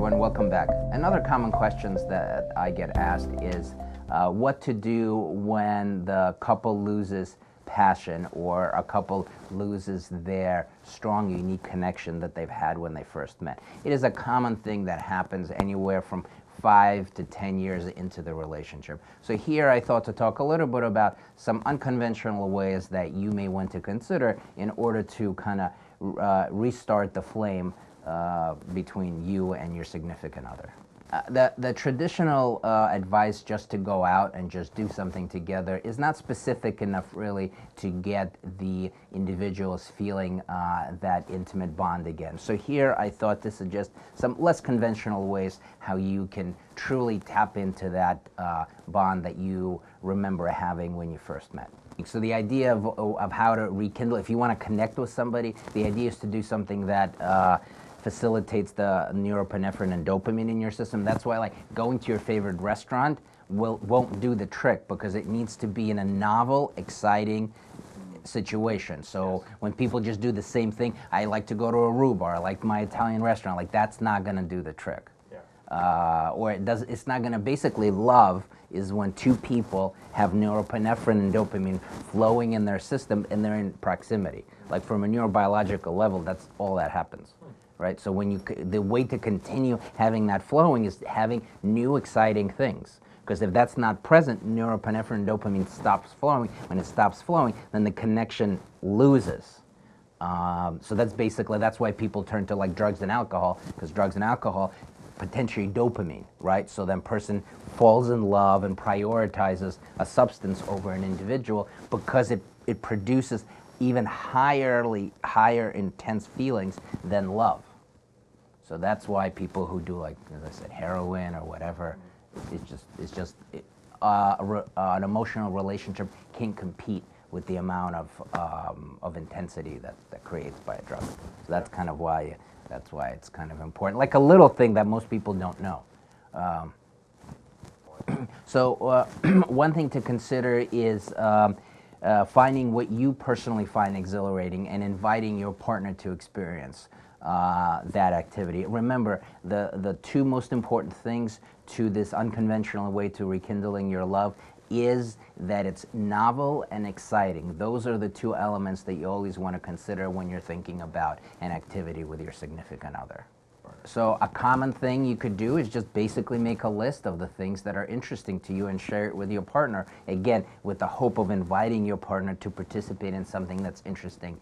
everyone, welcome back. Another common questions that I get asked is what to do when the couple loses passion or a couple loses their strong, unique connection that they've had when they first met. It is a common thing that happens anywhere from 5 to 10 years into the relationship. So here I thought to talk a little bit about some unconventional ways that you may want to consider in order to kind of restart the flame between you and your significant other. The traditional advice just to go out and just do something together is not specific enough really to get the individuals feeling that intimate bond again. So here I thought to suggest some less conventional ways how you can truly tap into that bond that you remember having when you first met. So the idea of how to rekindle, if you want to connect with somebody, the idea is to do something that facilitates the norepinephrine and dopamine in your system. That's why, like, going to your favorite restaurant won't do the trick, because it needs to be in a novel, exciting situation. So when people just do the same thing, I like to go to Aruba, or I like my Italian restaurant, like, that's not going to do the trick. Or it's not going to, basically, love is when two people have norepinephrine and dopamine flowing in their system and they're in proximity. Like, from a neurobiological level, that's all that happens. Right? So when the way to continue having that flowing is having new exciting things. Because if that's not present, norepinephrine and dopamine stops flowing. When it stops flowing, then the connection loses. So that's why people turn to, like, drugs and alcohol, because drugs and alcohol potentiate dopamine, right? So then person falls in love and prioritizes a substance over an individual because it produces even higher intense feelings than love. So that's why people who do, like, as I said, heroin or whatever, an emotional relationship can't compete with the amount of intensity that creates by a drug. So that's kind of why it's kind of important. Like a little thing that most people don't know. So one thing to consider is finding what you personally find exhilarating and inviting your partner to experience that activity. Remember, the two most important things to this unconventional way to rekindling your love is that it's novel and exciting. Those are the two elements that you always want to consider when you're thinking about an activity with your significant other. So a common thing you could do is just basically make a list of the things that are interesting to you and share it with your partner, again, with the hope of inviting your partner to participate in something that's interesting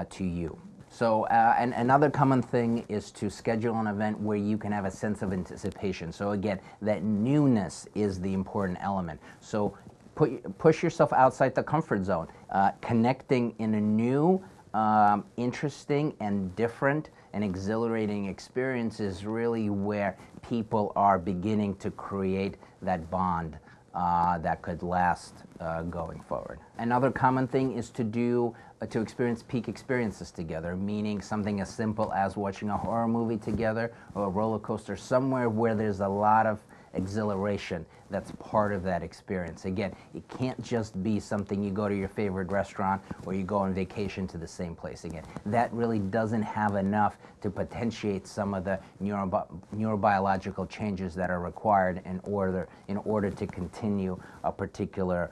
to you. So and another common thing is to schedule an event where you can have a sense of anticipation. So again, that newness is the important element. So push yourself outside the comfort zone. Connecting in a new, interesting and different and exhilarating experience is really where people are beginning to create that bond that could last going forward. Another common thing is to experience peak experiences together, meaning something as simple as watching a horror movie together or a roller coaster, somewhere where there's a lot of exhilaration that's part of that experience. Again, it can't just be something you go to your favorite restaurant or you go on vacation to the same place again. That really doesn't have enough to potentiate some of the neurobiological changes that are required in order to continue a particular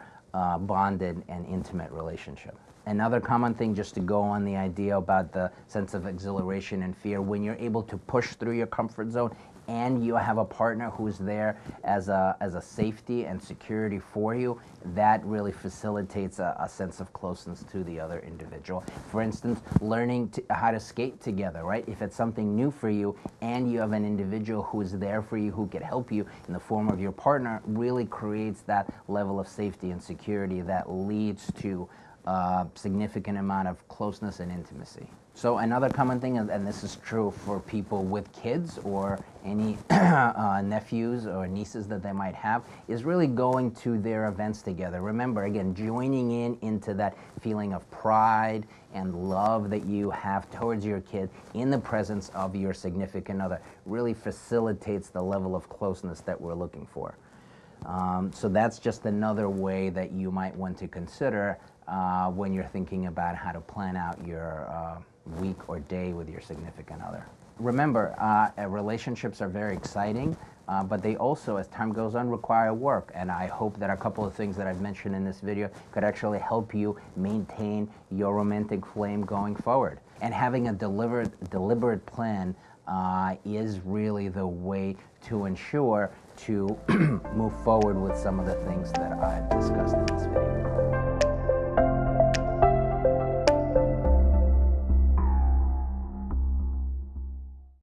bonded and intimate relationship. Another common thing, just to go on the idea about the sense of exhilaration and fear, when you're able to push through your comfort zone and you have a partner who's there as a safety and security for you, that really facilitates a sense of closeness to the other individual. For instance, learning how to skate together, right? If it's something new for you and you have an individual who is there for you, who can help you in the form of your partner, really creates that level of safety and security that leads to significant amount of closeness and intimacy. So another common thing, and this is true for people with kids or any nephews or nieces that they might have, is really going to their events together. Remember, again, joining into that feeling of pride and love that you have towards your kid in the presence of your significant other really facilitates the level of closeness that we're looking for. So that's just another way that you might want to consider when you're thinking about how to plan out your week or day with your significant other. remember, relationships are very exciting, but they also, as time goes on, require work. And I hope that a couple of things that I've mentioned in this video could actually help you maintain your romantic flame going forward. And having a deliberate plan is really the way to ensure to move forward with some of the things that I've discussed in this video.